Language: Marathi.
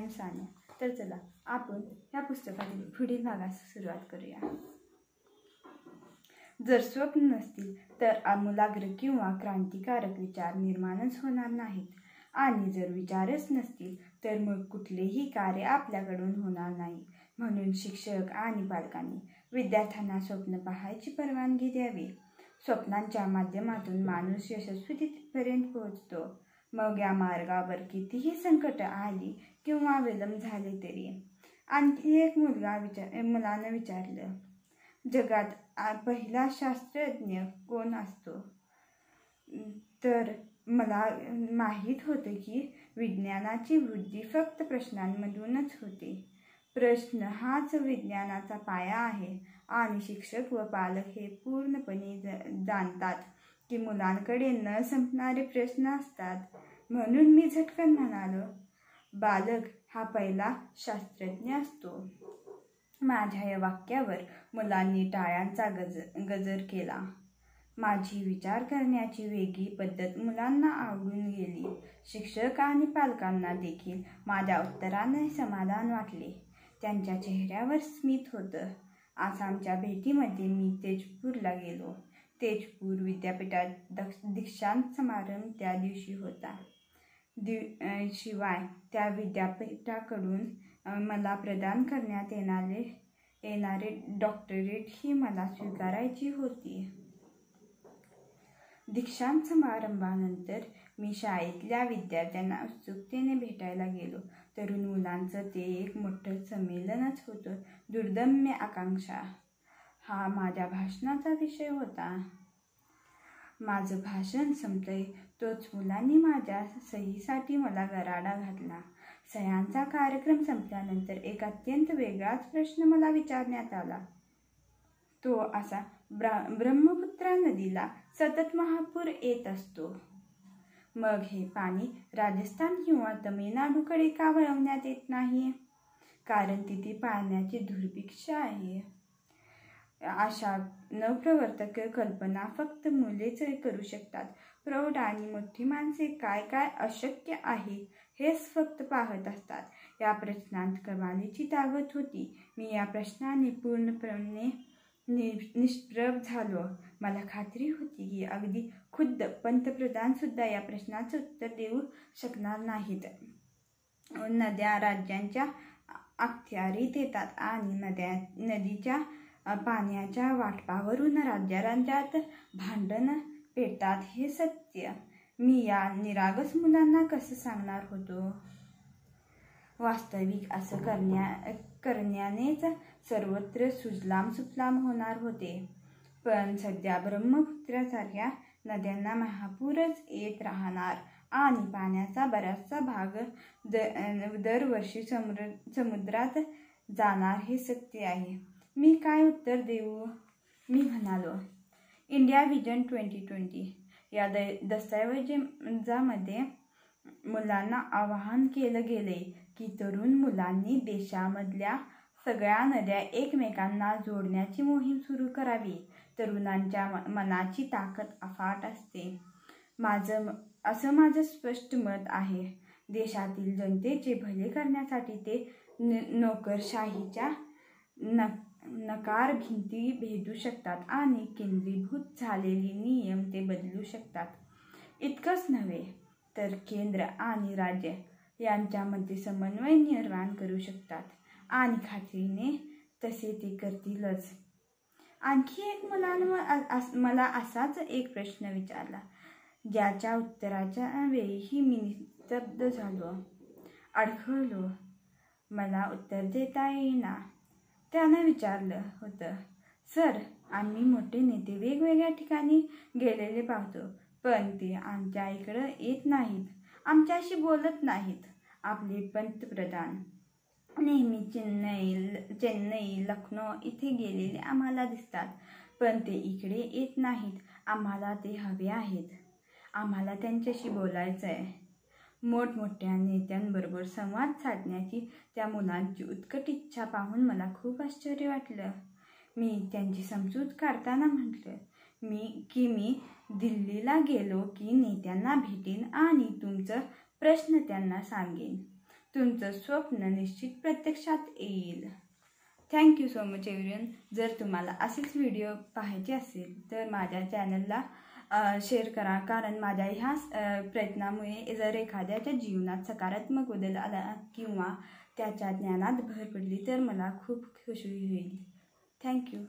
माणसाने. तर चला आपण या पुस्तकातील पुढील भागास सुरुवात करूया. जर स्वप्न नसतील तर आमूलाग्र किंवा क्रांतिकारक विचार निर्माणच होणार नाहीत, आणि जर विचारच नसतील तर मग कुठलेही कार्य आपल्याकडून होणार नाही. म्हणून शिक्षक आणि पालकांनी विद्यार्थ्यांना स्वप्न पाहायची परवानगी द्यावी. स्वप्नांच्या माध्यमातून माणूस यशस्वी तिथपर्यंत पोहोचतो. मग या मार्गावर कितीही संकट आली किंवा विलंब झाले तरी. आणखी एक मुलानं विचारलं, जगात पहिला शास्त्रज्ञ कोण असतो? तर मला माहीत होतं की विज्ञानाची वृद्धी फक्त प्रश्नांमधूनच होते. प्रश्न हाच विज्ञानाचा पाया आहे, आणि शिक्षक व पालक हे पूर्णपणे जाणतात की मुलांकडे न संपणारे प्रश्न असतात. म्हणून मी झटकन म्हणालो, बालक हा पहिला शास्त्रज्ञ असतो. माझ्या या वाक्यावर मुलांनी टाळ्यांचा गजर केला. माझी विचार करण्याची वेगळी पद्धत मुलांना आवडून गेली. शिक्षक आणि पालकांना देखील माझ्या उत्तराने समाधान वाटले. त्यांच्या चेहऱ्यावर स्मित होतं. आसामच्या भेटीमध्ये मी तेजपूरला गेलो. तेजपूर विद्यापीठात दीक्षांत समारंभ त्या दिवशी होता. शिवाय त्या विद्यापीठाकडून मला प्रदान करण्यात येणारे डॉक्टरेट ही मला स्वीकारायची होती. दीक्षांत समारंभानंतर मी शाळेतल्या विद्यार्थ्यांना उत्सुकतेने भेटायला गेलो. तरुण मुलांचं ते एक मोठं संमेलनच होतं. दुर्दम्य आकांक्षा हा माझ्या भाषणाचा विषय होता. माझं भाषण संपतंय तोच मुलांनी माझ्या सहीसाठी मला गराडा घातला. सह्यांचा कार्यक्रम संपल्यानंतर एक अत्यंत वेगळाच प्रश्न मला विचारण्यात आला. तो असा, ब्रह्मपुत्रा नदीला सतत महापूर येत असतो. मग हे पाणी राजस्थान किंवा तमिळनाडूकडे का वळवण्यात येत नाही? कारण तिथे पाण्याची दुर्भिक्ष आहे. अशा नवप्रवर्तक कल्पना फक्त मुलेच करू शकतात. प्रौढ आणि मोठी माणसे काय काय अशक्य आहे हेच फक्त पाहत असतात. या प्रश्नात कमालीची ताकद होती. मी या प्रश्नाने पूर्णपणे निष्प्रभ झालो. मला खात्री होती की अगदी खुद्द पंतप्रधान सुद्धा या प्रश्नाचं उत्तर देऊ शकणार नाहीत. नद्या राज्यांच्या अखत्यारीत येतात आणि नदीच्या पाण्याच्या वाटपावरून राज्यात भांडण पेटतात हे सत्य मी या निरागस मुलांना कसं सांगणार होतो? वास्तविक असं करण्यानेच सर्वत्र सुजलाम सुफलाम होणार होते. पण सध्या ब्रह्मपुत्रासारख्या नद्यांना महापूरच येत राहणार आणि पाण्याचा बराचसा भाग दरवर्षी समुद्रात जाणार हे सत्य आहे. मी काय उत्तर देऊ? मी म्हणालो, इंडिया व्हिजन 2020 या दस्तऐवजामध्ये मुलांना आवाहन केलं गेले की तरुण मुलांनी देशामधल्या सगळ्या नद्या एकमेकांना जोडण्याची मोहीम सुरू करावी. तरुणांच्या मनाची ताकद अफाट असते. असं माझं स्पष्ट मत आहे. देशातील जनतेचे भले करण्यासाठी ते नोकरशाहीच्या नकार भिंती भेदू शकतात आणि केंद्रीभूत झालेले नियम ते बदलू शकतात. इतकंच नव्हे तर केंद्र आणि राज्य यांच्यामध्ये समन्वय निर्माण करू शकतात, आणि खात्रीने तसे ते करतीलच. आणखी एक मुलानं मला असाच एक प्रश्न विचारला, ज्याच्या उत्तराच्या वेळीही मी निस्तब्ध झालो, अडखळलो. मला उत्तर देता येईना. त्यानं विचारलं होतं, सर, आम्ही मोठे नेते वेगवेगळ्या ठिकाणी गेलेले पाहतो, पण ते आमच्या इकडं येत नाहीत, आमच्याशी बोलत नाहीत. आपले पंतप्रधान नेहमी चेन्नई, लखनौ इथे गेलेले आम्हाला दिसतात, पण ते इकडे येत नाहीत. आम्हाला ते हवे आहेत. आम्हाला त्यांच्याशी बोलायचं आहे. मोठमोठ्या नेत्यांबरोबर संवाद साधण्याची त्या मुलांची उत्कट इच्छा पाहून मला खूप आश्चर्य वाटलं. मी त्यांची समजूत काढताना म्हटलं मी दिल्लीला गेलो की नेत्यांना भेटेन आणि तुमचं प्रश्न त्यांना सांगेन. तुमचं स्वप्न निश्चित प्रत्यक्षात येईल. Thank you so much everyone. जर तुम्हाला असेच व्हिडिओ पाहायचे असेल तर माझ्या चॅनलला शेअर करा, कारण माझ्या ह्या प्रयत्नामुळे जर एखाद्याच्या जीवनात सकारात्मक बदल आला किंवा त्याच्या ज्ञानात भर पडली तर मला खूप खुशी होईल. थँक्यू.